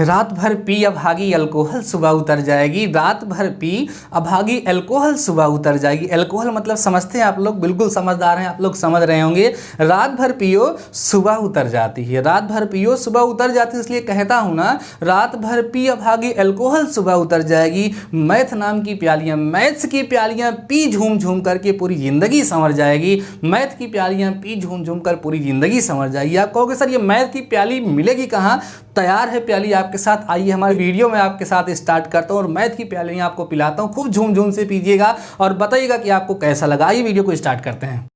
रात भर पी अभागी अल्कोहल सुबह उतर जाएगी। रात भर पी अभागी अल्कोहल सुबह उतर जाएगी। अल्कोहल मतलब समझते हैं आप लोग, बिल्कुल समझदार हैं आप लोग, समझ रहे होंगे। रात भर पियो सुबह उतर जाती है। रात भर पियो सुबह उतर जाती है, इसलिए कहता हूं ना, रात भर पी अभागी अल्कोहल सुबह उतर जाएगी। मैथ नाम की प्यालियां, मैथ्स की प्यालियां पी झूम झूम करके पूरी जिंदगी संवर जाएगी। मैथ की प्यालियां पी झूम झूम कर पूरी जिंदगी संवर जाएगी। आप कहोगे सर ये मैथ की प्याली मिलेगी कहाँ? तैयार है प्याली आपके साथ, आइए हमारे वीडियो में आपके साथ स्टार्ट करता हूँ और मैथ की प्याली आपको पिलाता हूँ। खूब झूम झूम से पीजिएगा और बताइएगा कि आपको कैसा लगा। आइए वीडियो को स्टार्ट करते हैं।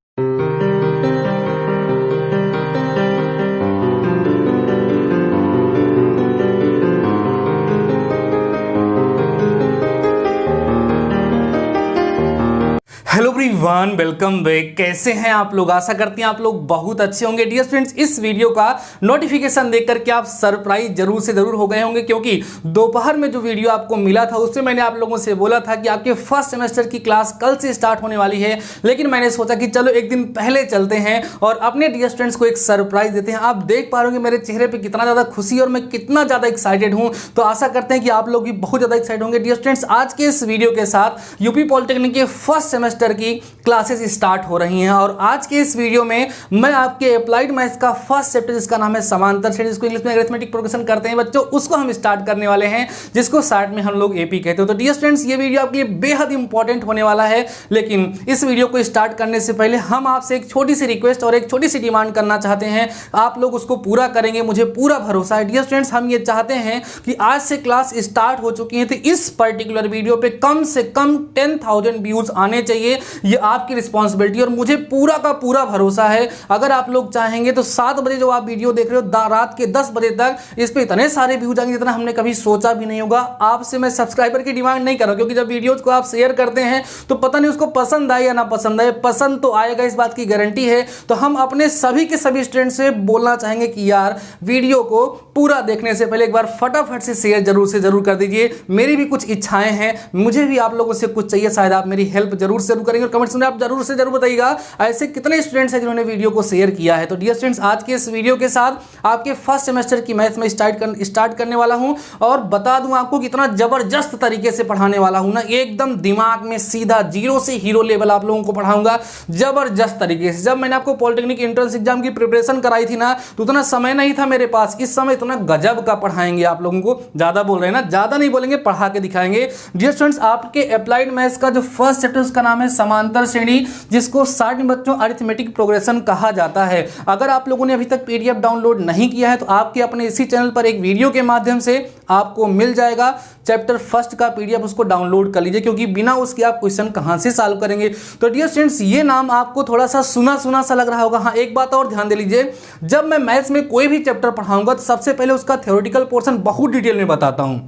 Hello everyone, welcome back. कैसे हैं आप लोग? आशा करते हैं आप लोग बहुत अच्छे होंगे। डियर फ्रेंड्स, इस वीडियो का नोटिफिकेशन देख करके आप सरप्राइज जरूर से जरूर हो गए होंगे, क्योंकि दोपहर में जो वीडियो आपको मिला था उसमें मैंने आप लोगों से बोला था कि आपके फर्स्ट सेमेस्टर की क्लास कल से स्टार्ट होने वाली है। लेकिन मैंने सोचा कि चलो एक दिन पहले चलते हैं और अपने डियर फ्रेंड्स को एक सरप्राइज देते हैं। आप देख पा रहे होंगे मेरे चेहरे पर कितना ज़्यादा खुशी और मैं कितना ज़्यादा एक्साइटेड हूँ। तो आशा करते हैं कि आप लोग भी बहुत ज़्यादा एक्साइटेड होंगे। डियर फ्रेंड्स, आज के इस वीडियो के साथ यूपी पॉलिटेक्निक के फर्स्ट सेमेस्टर की क्लासेस स्टार्ट हो रही हैं और आज के इस वीडियो में मैं आपके अप्लाइड मैथ्स का फर्स्ट चैप्टर, जिसका नाम है समांतर श्रेणी, जिसको इंग्लिश में अरिथमेटिक प्रोग्रेशन करते हैं बच्चों, उसको हम स्टार्ट करने वाले हैं, जिसको शॉर्ट में हम लोग एपी कहते हैं। तो डियर फ्रेंड्स, ये वीडियो आपके लिए बेहद इंपॉर्टेंट होने वाला है। लेकिन इस वीडियो को स्टार्ट करने से पहले हम आपसे एक छोटी सी रिक्वेस्ट और एक छोटी सी डिमांड करना चाहते हैं। आप लोग उसको पूरा करेंगे, मुझे पूरा भरोसा है। डियर फ्रेंड्स, हम ये चाहते हैं कि आज से क्लास स्टार्ट हो चुकी है तो इस पर्टिकुलर वीडियो पे कम से कम 10,000 व्यूज आने चाहिए। ये आपकी रिस्पॉन्सिबिलिटी और मुझे पूरा का पूरा भरोसा है। अगर आप लोग चाहेंगे तो 7 बजे जो आप वीडियो देख रहे हो, रात के 10 बजे तक इस पे इतने सारे व्यूज आएंगे जितना हमने कभी सोचा भी नहीं होगा। आपसे मैं सब्सक्राइबर की डिमांड नहीं कर रहा हूं, क्योंकि जब वीडियोज को आप शेयर करते हैं तो पता नहीं उसको पसंद आए या ना पसंद आए, पसंद तो आएगा, इस बात की गारंटी है। तो हम अपने सभी के सभी स्टूडेंट से बोलना चाहेंगे कि यार वीडियो को पूरा देखने से पहले एक बार फटाफट से शेयर जरूर से जरूर कर दीजिए। मेरी भी कुछ इच्छाएं हैं, मुझे भी आप लोगों से कुछ चाहिए, शायद आप मेरी हेल्प जरूर से जरूर करेंगे। कमेंट्स में आप जरूर से जरूर बताइएगा ऐसे कितने स्टूडेंट्स हैं जिन्होंने वीडियो को शेयर किया है। तो डियर स्टूडेंट्स, आज के इस वीडियो के साथ आपके फर्स्ट सेमेस्टर की मैथ्स में स्टार्ट करने वाला हूं और बता दूं आपको कितना जबरदस्त तरीके से पढ़ाने वाला हूं ना, एकदम दिमाग में सीधा जीरो से हीरो लेवल आप लोगों को पढ़ाऊंगा जबरदस्त तरीके से। जब मैंने आपको पॉलिटेक्निक एंट्रेंस एग्जाम की प्रिपरेशन कराई थी ना, तो उतना समय नहीं था मेरे पास। इस समय इतना गजब का पढ़ाएंगे आप लोगों को। ज्यादा बोल रहे हैं ना, ज्यादा नहीं बोलेंगे, पढ़ा के दिखाएंगे। डियर स्टूडेंट्स, आपके अप्लाइड मैथ्स का जो फर्स्ट चैप्टर उसका नाम है समांतर श्रेणी, जिसको शॉर्ट में बच्चों अरिथमेटिक प्रोग्रेशन कहा जाता है। अगर आप लोगों ने अभी तक पीडीएफ डाउनलोड नहीं किया है तो आपके अपने इसी चैनल पर एक वीडियो के माध्यम से आपको मिल जाएगा चैप्टर फर्स्ट का पीडीएफ, उसको डाउनलोड कर लीजिए, क्योंकि बिना उसके आप क्वेश्चन कहां से सॉल्व करेंगे। तो डियर स्टूडेंट्स, ये नाम आपको थोड़ा सा सुना सुना सा लग रहा होगा। हाँ, एक बात और ध्यान दे लीजिए, जब मैं मैथ्स में कोई भी चैप्टर पढ़ाऊंगा तो सबसे पहले उसका थ्योरेटिकल पोर्शन बहुत डिटेल में बताता हूं,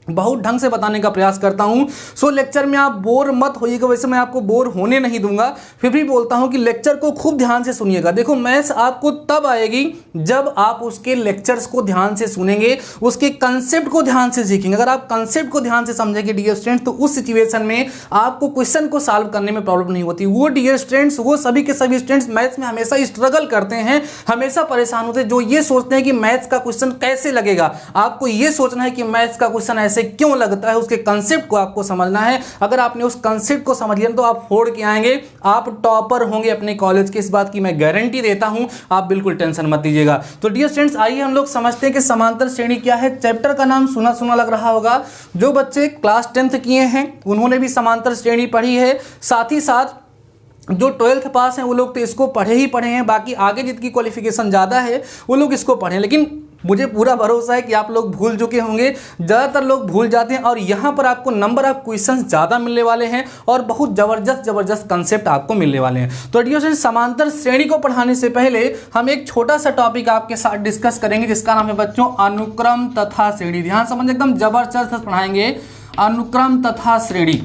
बहुत ढंग से बताने का प्रयास करता हूं। सो लेक्चर में आप बोर मत होइएगा, वैसे मैं आपको बोर होने नहीं दूंगा, फिर भी बोलता हूं कि लेक्चर को खूब ध्यान से सुनिएगा। देखो, मैथ्स आपको तब आएगी जब आप उसके लेक्चर्स को ध्यान से सुनेंगे, उसके कंसेप्ट को ध्यान से सीखेंगे। अगर आप कंसेप्ट को ध्यान से समझेंगे डियर स्टूडेंट्स, तो उस सिचुएशन में आपको क्वेश्चन को सॉल्व करने में प्रॉब्लम नहीं होती। वो डियर स्टूडेंट्स, वो सभी के सभी स्टूडेंट्स मैथ्स में हमेशा स्ट्रगल करते हैं, हमेशा परेशान होते हैं, जो ये सोचते हैं कि मैथ्स का क्वेश्चन कैसे लगेगा। आपको ये सोचना है कि मैथ्स का क्वेश्चन ऐसे क्यों लगता है, उसके कंसेप्ट को आपको समझना है। अगर आपने उस कंसेप्ट को समझ लिया तो आप फोड़ के आएंगे, आप टॉपर होंगे अपने कॉलेज के, इस बात की मैं गारंटी देता हूं। आप बिल्कुल टेंशन मत लीजिएगा। तो डियर स्टूडेंट्स, आइए हम लोग समझते हैं कि समांतर श्रेणी क्या है। चैप्टर का नाम सुना सुना लग रहा होगा, जो बच्चे क्लास 10th किए हैं उन्होंने भी समांतर श्रेणी पढ़ी है, साथ ही साथ जो 12th पास हैं वो लोग तो इसको पढ़े ही पढ़े हैं, बाकी आगे जितनी क्वालिफिकेशन ज़्यादा है वो लोग इसको पढ़ें। लेकिन मुझे पूरा भरोसा है कि आप लोग भूल चुके होंगे, ज़्यादातर लोग भूल जाते हैं, और यहाँ पर आपको नंबर ऑफ क्वेश्चंस ज़्यादा मिलने वाले हैं और बहुत जबरदस्त कंसेप्ट आपको मिलने वाले हैं। तो डियर फ्रेंड्स, समांतर श्रेणी को पढ़ाने से पहले हम एक छोटा सा टॉपिक आपके साथ डिस्कस करेंगे, जिसका नाम है बच्चों अनुक्रम तथा श्रेणी। ध्यान समझ, एकदम जबरदस्त पढ़ाएंगे अनुक्रम तथा श्रेणी।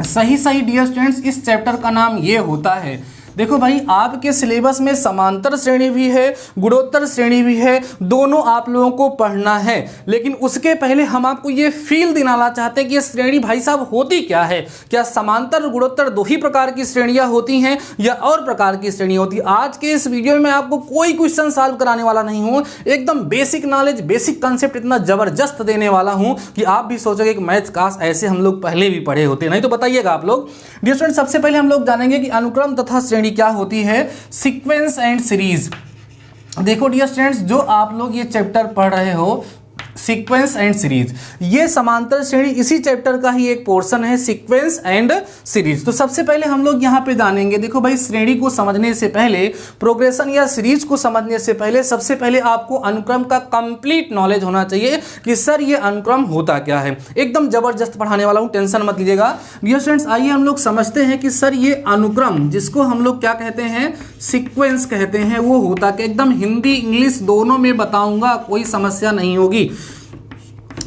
सही डियर स्टूडेंट्स, इस चैप्टर का नाम ये होता है। देखो भाई, आपके सिलेबस में समांतर श्रेणी भी है, गुणोत्तर श्रेणी भी है, दोनों आप लोगों को पढ़ना है। लेकिन उसके पहले हम आपको ये फील दिलाना चाहते हैं कि ये श्रेणी भाई साहब होती क्या है। क्या समांतर और गुणोत्तर दो ही प्रकार की श्रेणियां होती हैं या और प्रकार की श्रेणी होती है? आज के इस वीडियो में मैं आपको कोई क्वेश्चन सॉल्व कराने वाला नहीं हूं, एकदम बेसिक नॉलेज, बेसिक कंसेप्ट इतना जबरदस्त देने वाला हूं कि आप भी सोचोगे कि मैथ्स काश ऐसे हम लोग पहले भी पढ़े होते। नहीं तो बताइएगा आप लोग। डियर स्टूडेंट, सबसे पहले हम लोग जानेंगे कि अनुक्रम तथा श्रेणी क्या होती है, सीक्वेंस एंड सीरीज। देखो डियर स्टूडेंट्स, जो आप लोग ये चैप्टर पढ़ रहे हो सीक्वेंस एंड सीरीज, ये समांतर श्रेणी इसी चैप्टर का ही एक पोर्शन है, सीक्वेंस एंड सीरीज। तो सबसे पहले हम लोग यहाँ पे जानेंगे, देखो भाई, श्रेणी को समझने से पहले, प्रोग्रेशन या सीरीज को समझने से पहले सबसे पहले आपको अनुक्रम का कंप्लीट नॉलेज होना चाहिए कि सर ये अनुक्रम होता क्या है। एकदम जबरदस्त पढ़ाने वाला हूँ, टेंशन मत लीजिएगा। डियर स्टूडेंट्स, आइए हम लोग समझते हैं कि सर ये अनुक्रम, जिसको हम लोग क्या कहते हैं, सीक्वेंस कहते हैं, वो होता क्या। एकदम हिंदी इंग्लिश दोनों में बताऊंगा, कोई समस्या नहीं होगी।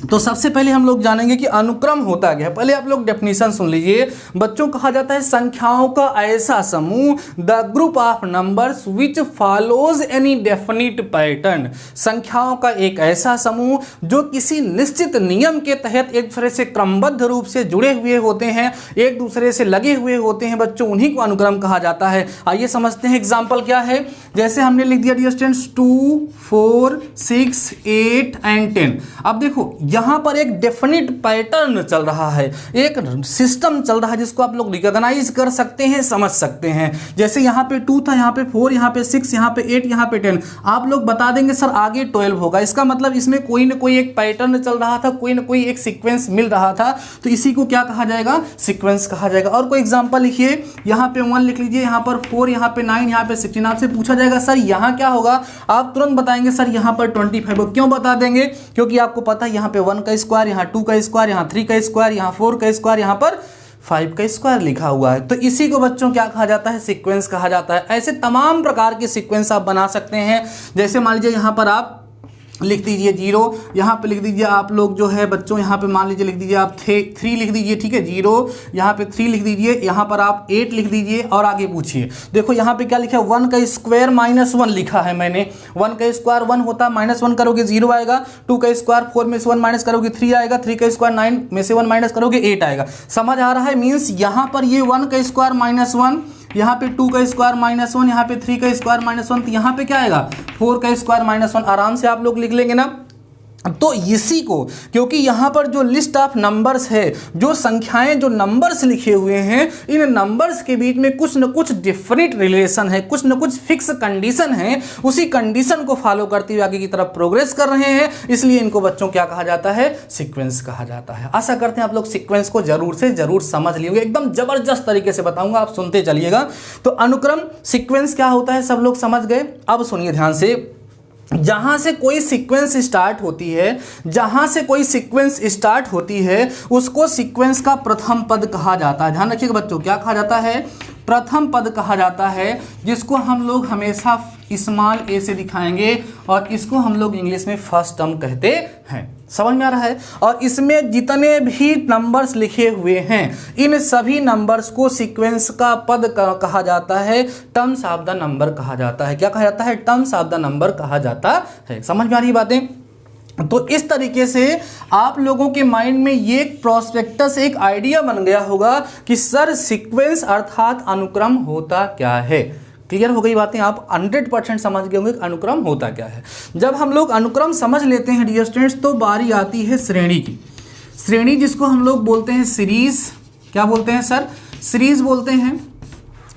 तो सबसे पहले हम लोग जानेंगे कि अनुक्रम होता क्या है। पहले आप लोग डेफिनेशन सुन लीजिए। बच्चों, कहा जाता है संख्याओं का ऐसा समूह, the group of numbers which follows any definite pattern. संख्याओं का एक ऐसा समूह जो किसी निश्चित नियम के तहत एक दूसरे से क्रमबद्ध रूप से जुड़े हुए होते हैं, एक दूसरे से लगे हुए होते हैं बच्चों, उन्हीं को अनुक्रम कहा जाता है। आइए समझते हैं एग्जाम्पल क्या है। जैसे हमने लिख दिया डियर स्टूडेंट्स 2, 4, 6, 8 एंड 10। अब देखो यहां पर एक डेफिनिट पैटर्न चल रहा है, एक सिस्टम चल रहा है जिसको आप लोग रिकॉग्नाइज कर सकते हैं, समझ सकते हैं। जैसे यहां पे 2 था, यहां पे 4, यहां पे 6, यहां पे 8, यहां पे 10। आप लोग बता देंगे सर आगे 12 होगा, इसका मतलब इसमें कोई ना कोई एक पैटर्न चल रहा था, कोई ना कोई एक सीक्वेंस मिल रहा था, तो इसी को क्या कहा जाएगा, सीक्वेंस कहा जाएगा। और कोई एग्जांपल लिखिए, यहां पे 1 लिख लीजिए, यहां पर 4, यहां पे 9, यहां पे 16। आपसे पूछा जाएगा सर यहां क्या होगा, आप तुरंत बताएंगे सर यहां पर 25 हो। क्यों बता देंगे, क्योंकि आपको पता है यहां पे 1 का स्क्वायर, यहाँ 2 का स्क्वायर, यहाँ 3 का स्क्वायर, यहाँ 4 का स्क्वायर, यहाँ पर 5 का स्क्वायर लिखा हुआ है। तो इसी को बच्चों क्या कहा जाता है, सीक्वेंस कहा जाता है। ऐसे तमाम प्रकार के सीक्वेंस आप बना सकते हैं। जैसे मान लीजिए यहाँ पर आप लिख दीजिए 0, यहाँ पे लिख दीजिए आप लोग जो है बच्चों, यहाँ पे मान लीजिए लिख दीजिए आप 3 लिख दीजिए, ठीक है, 0, यहाँ पे 3 लिख दीजिए, यहाँ पर आप 8 लिख दीजिए और आगे पूछिए। देखो यहाँ पे क्या लिखा है, 1 का स्क्वायर -1 लिखा है मैंने। 1 का स्क्वायर 1 होता है, -1 करोगे 0 आएगा। 2 का स्क्वायर 4 में से 1 माइनस करोगे 3 आएगा। 3 का स्क्वायर 9 में से 1 माइनस करोगे 8 आएगा। समझ आ रहा है, मीन्स यहाँ पर ये 1 का स्क्वायर -1, यहाँ पे 2 का स्क्वायर -1, यहाँ पे 3 का स्क्वायर -1, तो यहाँ पे क्या आएगा 4 का स्क्वायर -1। आराम से आप लोग लिख लेंगे ना। तो इसी को, क्योंकि यहाँ पर जो लिस्ट ऑफ नंबर्स है, जो संख्याएं, जो नंबर्स लिखे हुए हैं, इन नंबर्स के बीच में कुछ न कुछ डिफरेंट रिलेशन है, कुछ न कुछ फिक्स कंडीशन है, उसी कंडीशन को फॉलो करते हुए आगे की तरफ प्रोग्रेस कर रहे हैं, इसलिए इनको बच्चों क्या कहा जाता है, सीक्वेंस कहा जाता है। आशा करते हैं आप लोग सीक्वेंस को जरूर से जरूर समझ लिए, एकदम जबरदस्त तरीके से बताऊंगा, आप सुनते चलिएगा। तो अनुक्रम सीक्वेंस क्या होता है सब लोग समझ गए। अब सुनिए ध्यान से, जहां से कोई सीक्वेंस स्टार्ट होती है, जहां से कोई सीक्वेंस स्टार्ट होती है, उसको सीक्वेंस का प्रथम पद कहा जाता है। ध्यान रखिएगा बच्चों, क्या कहा जाता है, प्रथम पद कहा जाता है, जिसको हम लोग हमेशा स्मॉल ए से दिखाएंगे और इसको हम लोग इंग्लिश में फर्स्ट टर्म कहते हैं। समझ में आ रहा है। और इसमें जितने भी नंबर्स लिखे हुए हैं, इन सभी नंबर्स को सीक्वेंस का पद कहा जाता है, टर्म्स ऑफ द नंबर कहा जाता है। क्या कहा जाता है, टर्म्स ऑफ द नंबर कहा जाता है। समझ में आ रही बातें। तो इस तरीके से आप लोगों के माइंड में ये एक प्रोस्पेक्टस, एक आइडिया बन गया होगा कि सर सीक्वेंस अर्थात अनुक्रम होता क्या है। क्लियर हो गई बातें, आप 100% समझ गए होंगे अनुक्रम होता क्या है। जब हम लोग अनुक्रम समझ लेते हैं डियर स्टूडेंट्स, तो बारी आती है श्रेणी की। श्रेणी जिसको हम लोग बोलते हैं सीरीज। क्या बोलते हैं सर, सीरीज बोलते हैं।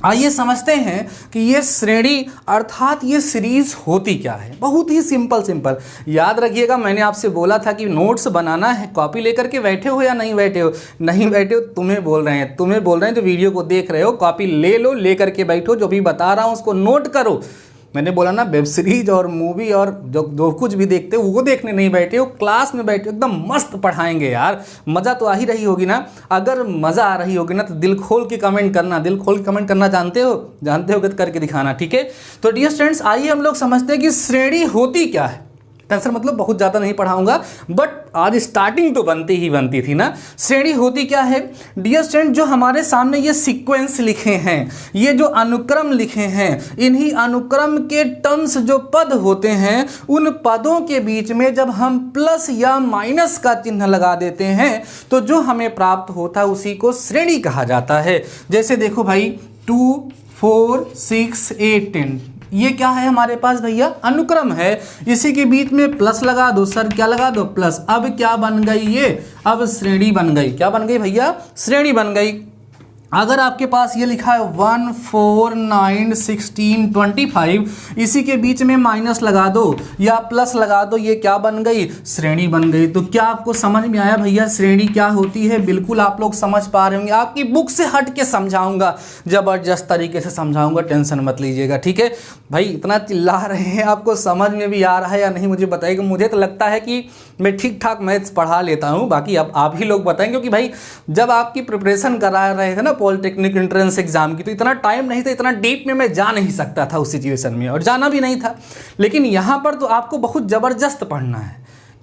आइए समझते हैं कि ये श्रेणी अर्थात ये सीरीज होती क्या है। बहुत ही सिंपल याद रखिएगा, मैंने आपसे बोला था कि नोट्स बनाना है, कॉपी लेकर के बैठे हो या नहीं बैठे हो, नहीं बैठे हो, तुम्हें बोल रहे हैं जो वीडियो को देख रहे हो, कॉपी ले लो, ले करके बैठो, जो भी बता रहा हूँ उसको नोट करो। मैंने बोला ना, वेब सीरीज और मूवी और जो कुछ भी देखते हो वो देखने नहीं बैठे हो, क्लास में बैठे हो, एकदम मस्त पढ़ाएंगे यार। मज़ा तो आ ही रही होगी ना। अगर मज़ा आ रही होगी ना तो दिल खोल के कमेंट करना, दिल खोल के कमेंट करना जानते हो तो करके दिखाना, ठीक है। तो डियर स्टूडेंट्स, आइए हम लोग समझते हैं कि श्रेणी होती क्या है। टेंशन मतलब बहुत ज़्यादा नहीं पढ़ाऊंगा, बट आज स्टार्टिंग तो बनती ही बनती थी ना। श्रेणी होती क्या है डियर स्टूडेंट, जो हमारे सामने ये सीक्वेंस लिखे हैं, ये जो अनुक्रम लिखे हैं, इन्हीं अनुक्रम के टर्म्स जो पद होते हैं, उन पदों के बीच में जब हम प्लस या माइनस का चिन्ह लगा देते हैं तो जो हमें प्राप्त होता है उसी को श्रेणी कहा जाता है। जैसे देखो भाई 2, 4, 6, 8, 10, ये क्या है हमारे पास भैया, अनुक्रम है। इसी के बीच में प्लस लगा दो सर, क्या लगा दो, प्लस। अब क्या बन गई ये, अब श्रेणी बन गई। क्या बन गई भैया, श्रेणी बन गई। अगर आपके पास ये लिखा है 1, 4, 9, 16, 25, इसी के बीच में माइनस लगा दो या प्लस लगा दो, ये क्या बन गई, श्रेणी बन गई। तो क्या आपको समझ में आया भैया श्रेणी क्या होती है? बिल्कुल आप लोग समझ पा रहे होंगे। आपकी बुक से हट के समझाऊंगा, जबरदस्त तरीके से समझाऊंगा, टेंशन मत लीजिएगा, ठीक है भाई। इतना चिल्ला रहे हैं, आपको समझ में भी आ रहा है या नहीं मुझे बताइएगा। मुझे तो लगता है कि मैं ठीक ठाक मैथ्स पढ़ा लेता हूँ, बाकी अब आप ही लोग बताएं, क्योंकि भाई जब आपकी प्रिपरेशन करा रहे थे ना पॉलिटेक्निक एंट्रेंस एग्जाम की, तो इतना टाइम नहीं था, इतना डीप में मैं जा नहीं सकता था उस सिचुएशन में, और जाना भी नहीं था। लेकिन यहाँ पर तो आपको बहुत ज़बरदस्त पढ़ना है,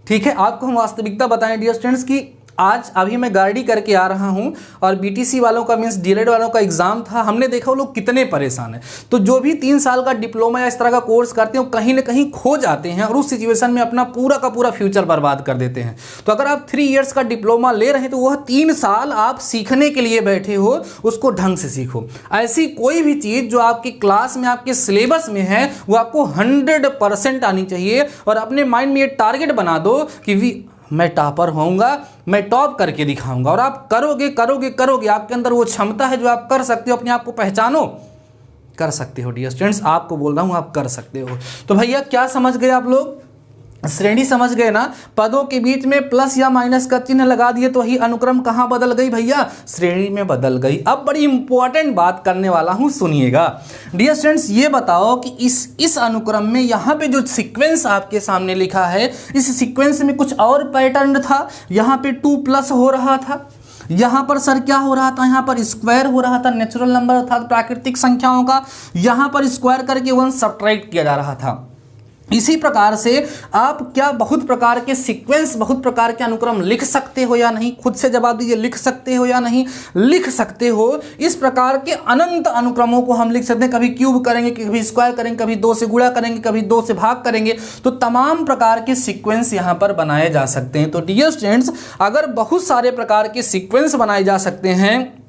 ठीक है। आपको हम वास्तविकता बताएं डियर स्टूडेंट्स की आज अभी मैं गाड़ी करके आ रहा हूं और बीटीसी वालों का मीन्स डीएलएड वालों का एग्जाम था। हमने देखा वो लोग कितने परेशान हैं। तो जो भी 3 साल का डिप्लोमा या इस तरह का कोर्स करते हैं वो कहीं ना कहीं खो जाते हैं और उस सिचुएशन में अपना पूरा का पूरा फ्यूचर बर्बाद कर देते हैं। तो अगर आप 3 इयर्स का डिप्लोमा ले रहे हैं तो वह 3 साल आप सीखने के लिए बैठे हो, उसको ढंग से सीखो। ऐसी कोई भी चीज़ जो आपकी क्लास में आपके सिलेबस में है वो आपको 100% आनी चाहिए, और अपने माइंड में ये टारगेट बना दो कि मैं टॉपर होऊंगा, मैं टॉप करके दिखाऊंगा। और आप करोगे करोगे करोगे, आपके अंदर वो क्षमता है जो आप कर सकते हो। अपने आप को पहचानो, कर सकते हो डियर स्टूडेंट्स, आपको बोल रहा हूं आप कर सकते हो। तो भैया क्या समझ गए आप लोग, श्रेणी समझ गए ना। पदों के बीच में प्लस या माइनस का चिन्ह लगा दिए तो ही अनुक्रम कहां बदल गई भैया, श्रेणी में बदल गई। अब बड़ी इंपॉर्टेंट बात करने वाला हूं, सुनिएगा डियर स्टूडेंट्स। ये बताओ कि इस अनुक्रम में यहां पे जो सीक्वेंस आपके सामने लिखा है, इस सीक्वेंस में कुछ और पैटर्न था। यहां पे 2 प्लस हो रहा था, यहां पर सर क्या हो रहा था, यहां पर स्क्वायर हो रहा था, नेचुरल नंबर अर्थात प्राकृतिक संख्याओं का। यहां पर स्क्वायर करके 1 सब्ट्रैक्ट किया जा रहा था। इसी प्रकार से आप क्या बहुत प्रकार के सीक्वेंस, बहुत प्रकार के अनुक्रम लिख सकते हो या नहीं, खुद से जवाब दीजिए, लिख सकते हो या नहीं, लिख सकते हो। इस प्रकार के अनंत अनुक्रमों को हम लिख सकते हैं। कभी क्यूब करेंगे, कभी स्क्वायर करेंगे, कभी 2 से गुणा करेंगे, कभी 2 से भाग करेंगे। तो तमाम प्रकार के सीक्वेंस यहाँ पर बनाए जा सकते हैं। तो डियर स्टूडेंट्स, अगर बहुत सारे प्रकार के सीक्वेंस बनाए जा सकते हैं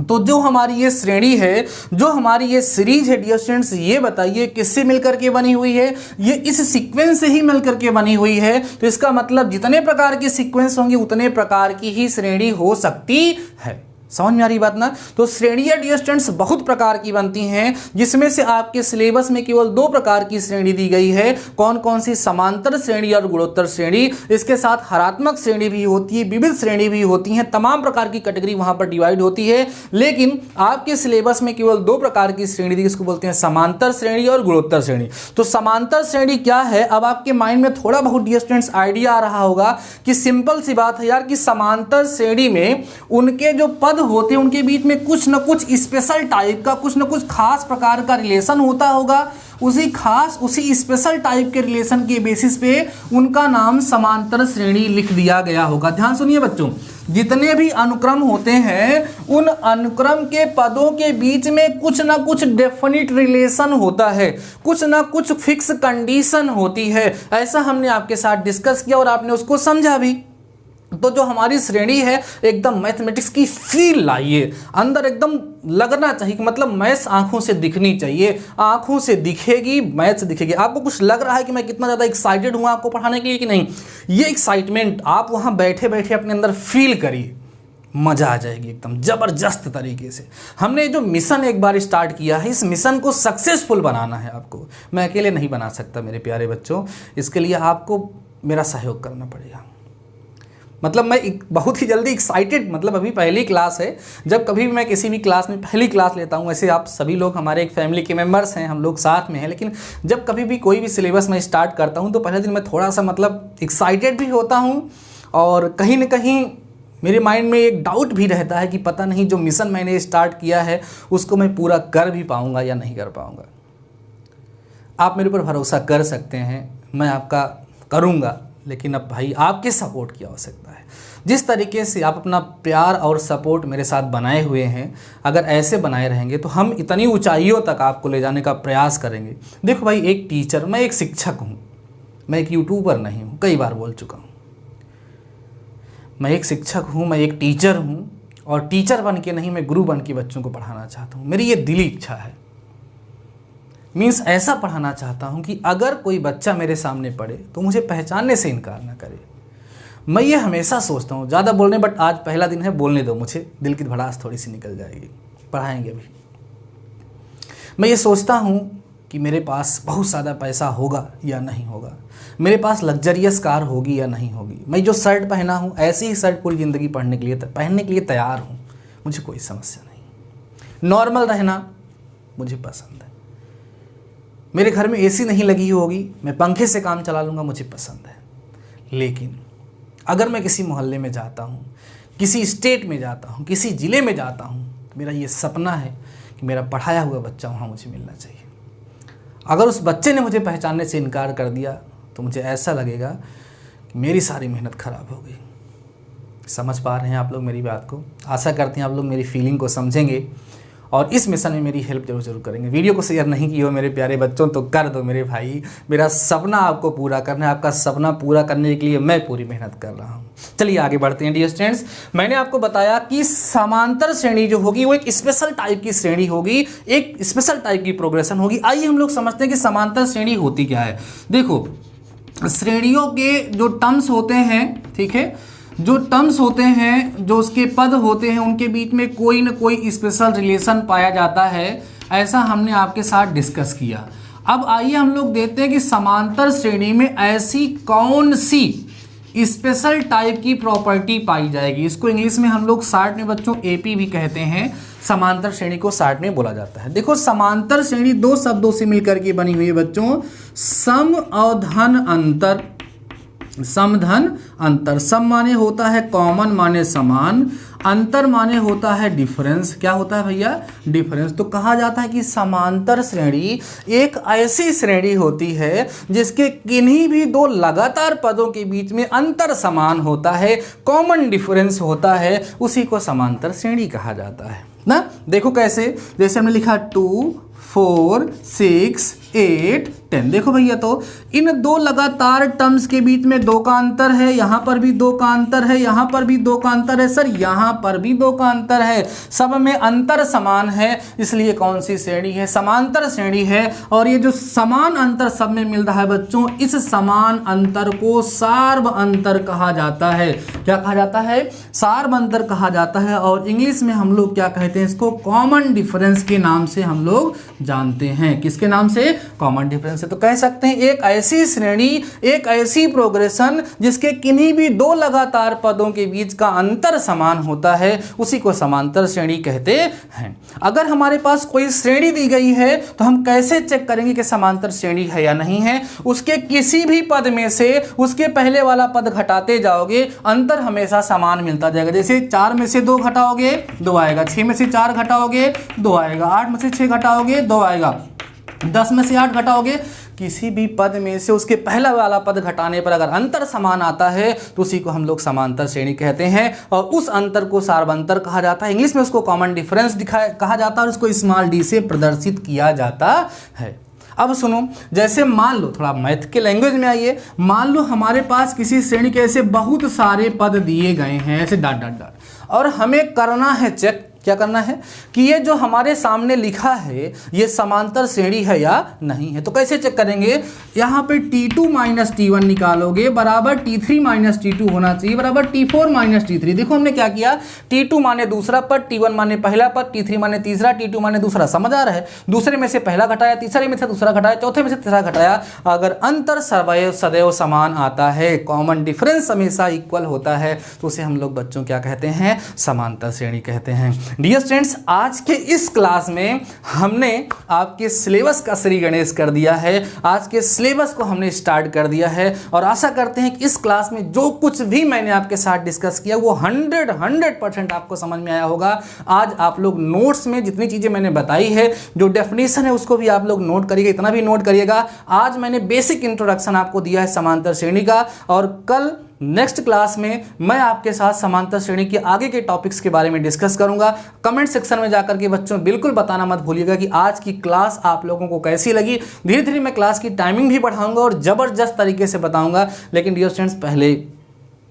तो जो हमारी ये श्रेणी है, जो हमारी ये सीरीज है डियर स्टूडेंट्स, ये बताइए किससे मिलकर के बनी हुई है, ये इस सीक्वेंस से ही मिलकर के बनी हुई है। तो इसका मतलब जितने प्रकार के सीक्वेंस होंगे उतने प्रकार की ही श्रेणी हो सकती है। समझ में आ रही बात ना। तो श्रेणियाँ डियर स्टूडेंट्स बहुत प्रकार की बनती हैं, जिसमें से आपके सिलेबस में केवल 2 प्रकार की श्रेणी दी गई है। कौन कौन सी, समांतर श्रेणी और गुणोत्तर श्रेणी। इसके साथ हरात्मक श्रेणी भी होती है, विविध श्रेणी भी होती हैं, तमाम प्रकार की कैटेगरी वहां पर डिवाइड होती है। लेकिन आपके सिलेबस में केवल 2 प्रकार की श्रेणी दी, इसको बोलते हैं समांतर श्रेणी और गुणोत्तर श्रेणी। तो समांतर श्रेणी क्या है, अब आपके माइंड में थोड़ा बहुत डियर स्टूडेंट्स आइडिया आ रहा होगा कि सिंपल सी बात है यार कि समांतर श्रेणी में उनके जो पद होते हैं उनके बीच में कुछ न कुछ स्पेशल टाइप का, कुछ न कुछ खास प्रकार का रिलेशन होता होगा। उसी स्पेशल टाइप के रिलेशन के बेसिस पे उनका नाम समांतर श्रेणी लिख दिया गया होगा। ध्यान सुनिए बच्चों, जितने भी अनुक्रम होते हैं उन अनुक्रम के पदों के बीच में कुछ ना कुछ डेफिनिट रिलेशन होता है, कुछ ना कुछ फिक्स कंडीशन होती है। ऐसा हमने आपके साथ डिस्कस किया और आपने उसको समझा भी। तो जो हमारी श्रेणी है एकदम मैथमेटिक्स की फील लाइए, अंदर एकदम लगना चाहिए कि मतलब मैथ्स आंखों से दिखनी चाहिए, आंखों से दिखेगी, मैथ्स दिखेगी। आपको कुछ लग रहा है कि मैं कितना ज़्यादा एक्साइटेड हूँ आपको पढ़ाने के लिए कि नहीं, ये एक्साइटमेंट आप वहाँ बैठे बैठे अपने अंदर फील करिए, मज़ा आ जाएगी एकदम ज़बरदस्त तरीके से। हमने जो मिशन एक बार स्टार्ट किया है, इस मिशन को सक्सेसफुल बनाना है आपको। मैं अकेले नहीं बना सकता मेरे प्यारे बच्चों, इसके लिए आपको मेरा सहयोग करना पड़ेगा। मतलब मैं बहुत ही जल्दी एक्साइटेड, मतलब अभी पहली क्लास है, जब कभी भी मैं किसी भी क्लास में पहली क्लास लेता हूँ, ऐसे आप सभी लोग हमारे एक फैमिली के मेंबर्स हैं, हम लोग साथ में हैं, लेकिन जब कभी भी कोई भी सिलेबस मैं स्टार्ट करता हूँ तो पहले दिन मैं थोड़ा सा मतलब एक्साइटेड भी होता हूँ और कहीं ना कहीं मेरे माइंड में एक डाउट भी रहता है कि पता नहीं जो मिशन मैंने स्टार्ट किया है उसको मैं पूरा कर भी पाऊँगा या नहीं कर पाऊँगा। आप मेरे ऊपर भरोसा कर सकते हैं, मैं आपका करूँगा, लेकिन अब भाई आपके सपोर्ट की आवश्यकता है। जिस तरीके से आप अपना प्यार और सपोर्ट मेरे साथ बनाए हुए हैं, अगर ऐसे बनाए रहेंगे तो हम इतनी ऊंचाइयों तक आपको ले जाने का प्रयास करेंगे। देखो भाई, एक टीचर, मैं एक शिक्षक हूँ, मैं एक यूट्यूबर नहीं हूँ, कई बार बोल चुका हूँ। मैं एक शिक्षक हूँ, मैं एक टीचर हूँ, और टीचर बन के नहीं, मैं गुरु बन के बच्चों को पढ़ाना चाहता हूँ। मेरी ये दिली इच्छा है। मीन्स ऐसा पढ़ाना चाहता हूँ कि अगर कोई बच्चा मेरे सामने पढ़े तो मुझे पहचानने से इनकार ना करे। मैं ये हमेशा सोचता हूँ, ज़्यादा बोलने, बट आज पहला दिन है, बोलने दो मुझे, दिल की भड़ास थोड़ी सी निकल जाएगी, पढ़ाएंगे अभी। मैं ये सोचता हूँ कि मेरे पास बहुत ज़्यादा पैसा होगा या नहीं होगा, मेरे पास लग्जरियस कार होगी या नहीं होगी। मैं जो शर्ट पहना हूँ, ऐसी ही शर्ट पूरी ज़िंदगी पहनने के लिए तैयार हूँ, मुझे कोई समस्या नहीं। नॉर्मल रहना मुझे पसंद है। मेरे घर में एसी नहीं लगी होगी, मैं पंखे से काम चला लूँगा, मुझे पसंद है। लेकिन अगर मैं किसी मोहल्ले में जाता हूँ, किसी स्टेट में जाता हूँ, किसी ज़िले में जाता हूँ, मेरा ये सपना है कि मेरा पढ़ाया हुआ बच्चा वहाँ मुझे मिलना चाहिए। अगर उस बच्चे ने मुझे पहचानने से इनकार कर दिया तो मुझे ऐसा लगेगा कि मेरी सारी मेहनत ख़राब हो गई। समझ पा रहे हैं आप लोग मेरी बात को? आशा करते हैं आप लोग मेरी फीलिंग को समझेंगे और इस मिशन में मेरी हेल्प जरूर करेंगे। वीडियो को शेयर नहीं किया हो मेरे प्यारे बच्चों तो कर दो मेरे भाई। मेरा सपना आपको पूरा करना है, आपका सपना पूरा करने के लिए मैं पूरी मेहनत कर रहा हूँ। चलिए आगे बढ़ते हैं डियर स्टूडेंट्स। मैंने आपको बताया कि समांतर श्रेणी जो होगी वो एक स्पेशल टाइप की श्रेणी होगी, एक स्पेशल टाइप की प्रोग्रेशन होगी। आइए हम लोग समझते हैं कि समांतर श्रेणी होती क्या है। देखो, श्रेणियों के जो टर्म्स होते हैं, ठीक है, जो टर्म्स होते हैं, जो उसके पद होते हैं, उनके बीच में कोई ना कोई स्पेशल रिलेशन पाया जाता है। ऐसा हमने आपके साथ डिस्कस किया। अब आइए हम लोग देखते हैं कि समांतर श्रेणी में ऐसी कौन सी स्पेशल टाइप की प्रॉपर्टी पाई जाएगी। इसको इंग्लिश में हम लोग शार्ट में बच्चों एपी भी कहते हैं। समांतर श्रेणी को शार्ट में बोला जाता है। देखो, समांतर श्रेणी दो शब्दों से मिलकर के बनी हुई है बच्चों, सम और धन अंतर। सम धन अंतर, सम माने होता है कॉमन माने समान, अंतर माने होता है डिफरेंस। क्या होता है भैया? डिफरेंस। तो कहा जाता है कि समांतर श्रेणी एक ऐसी श्रेणी होती है जिसके किन्हीं भी दो लगातार पदों के बीच में अंतर समान होता है, कॉमन डिफरेंस होता है, उसी को समांतर श्रेणी कहा जाता है ना। देखो कैसे, जैसे हमने लिखा 2, 4, 6, 8, 10। देखो भैया, तो इन दो लगातार टर्म्स के बीच में दो का अंतर है, यहाँ पर भी दो का अंतर है, यहाँ पर भी दो का अंतर है, सर यहाँ पर भी दो का अंतर है, सब में अंतर समान है, इसलिए कौन सी श्रेणी है? समांतर श्रेणी है। और ये जो समान अंतर सब में मिल रहा है बच्चों, इस समान अंतर को सार्व अंतर कहा जाता है। क्या कहा जाता है? सार्व अंतर कहा जाता है। और इंग्लिश में हम लोग क्या कहते हैं इसको? कॉमन डिफरेंस के नाम से हम लोग जानते हैं। किसके नाम से? कॉमन डिफरेंस से। तो कह सकते हैं एक ऐसी श्रेणी, एक ऐसी प्रोग्रेशन जिसके किन्हीं भी दो लगातार पदों के बीच का अंतर समान होता है, उसी को समांतर श्रेणी कहते हैं। अगर हमारे पास कोई श्रेणी दी गई है तो हम कैसे चेक करेंगे कि समांतर श्रेणी है या नहीं है? उसके किसी भी पद में से उसके पहले वाला पद घटाते जाओगे, अंतर हमेशा समान मिलता जाएगा। जैसे 4 में से 2 घटाओगे 2 आएगा, 6 में से 4 घटाओगे 2 आएगा, 8 में से 6 घटाओगे 2 आएगा, 10 में से 8 घटाओगे, किसी भी पद में से उसके पहला वाला पद घटाने पर अगर अंतर समान आता है तो उसी को हम लोग समांतर श्रेणी कहते हैं। और उस अंतर को सार्वंतर कहा जाता है। इंग्लिश में उसको कॉमन डिफरेंस कहा जाता है और उसको स्मॉल डी से प्रदर्शित किया जाता है। अब सुनो, जैसे मान लो, थोड़ा मैथ के लैंग्वेज में आइए, मान लो हमारे पास किसी श्रेणी के ऐसे बहुत सारे पद दिए गए हैं, ऐसे डॉट डॉट डॉट, और हमें करना है चेक। क्या करना है कि ये जो हमारे सामने लिखा है ये समांतर श्रेणी है या नहीं है। तो कैसे चेक करेंगे? यहाँ पे T2 माइनस T1 निकालोगे बराबर T3 माइनस T2 होना चाहिए बराबर T4 माइनस T3। देखो हमने क्या किया, T2 माने दूसरा पद, T1 माने पहला पद, T3 माने तीसरा, T2 माने दूसरा। समझ आ रहा है? दूसरे में से पहला घटाया, तीसरे में से दूसरा घटाया, चौथे में से तीसरा घटाया। अगर अंतर सदैव समान आता है, कॉमन डिफरेंस हमेशा इक्वल होता है, तो उसे हम लोग बच्चों क्या कहते हैं? समांतर श्रेणी कहते हैं। डियर स्टूडेंट्स, आज के इस क्लास में हमने आपके सिलेबस का श्री गणेश कर दिया है। आज के सिलेबस को हमने स्टार्ट कर दिया है और आशा करते हैं कि इस क्लास में जो कुछ भी मैंने आपके साथ डिस्कस किया वो 100% आपको समझ में आया होगा। आज आप लोग नोट्स में जितनी चीज़ें मैंने बताई है, जो डेफिनेशन है उसको भी आप लोग नोट करिएगा, इतना भी नोट करिएगा। आज मैंने बेसिक इंट्रोडक्शन आपको दिया है समांतर श्रेणी का, और कल नेक्स्ट क्लास में मैं आपके साथ समांतर श्रेणी के आगे के टॉपिक्स के बारे में डिस्कस करूंगा। कमेंट सेक्शन में जाकर के बच्चों बिल्कुल बताना मत भूलिएगा कि आज की क्लास आप लोगों को कैसी लगी। धीरे धीरे मैं क्लास की टाइमिंग भी बढ़ाऊंगा और ज़बरदस्त तरीके से बताऊंगा, लेकिन डियर स्टूडेंट्स पहले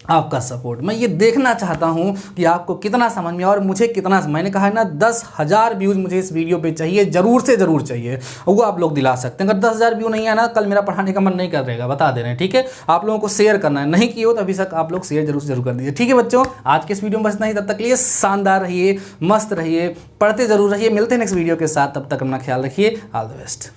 आपका सपोर्ट। मैं ये देखना चाहता हूं कि आपको कितना समझ में और मुझे कितना, मैंने कहा है ना 10,000 व्यूज़ मुझे इस वीडियो पे चाहिए, ज़रूर से ज़रूर चाहिए। वो आप लोग दिला सकते हैं। अगर 10,000 व्यू नहीं है ना, कल मेरा पढ़ाने का मन नहीं कर रहेगा, बता दे रहे हैं, ठीक है। आप लोगों को शेयर करना है, नहीं किए हो तो अभी तक आप लोग शेयर जरूर से जरूर कर दीजिए, ठीक है बच्चों। आज के इस वीडियो में बस इतना ही। तब तक के लिए शानदार रहिए, मस्त रहिए, पढ़ते जरूर रहिए। मिलते हैं नेक्स्ट वीडियो के साथ, तब तक अपना ख्याल रखिए। All the best.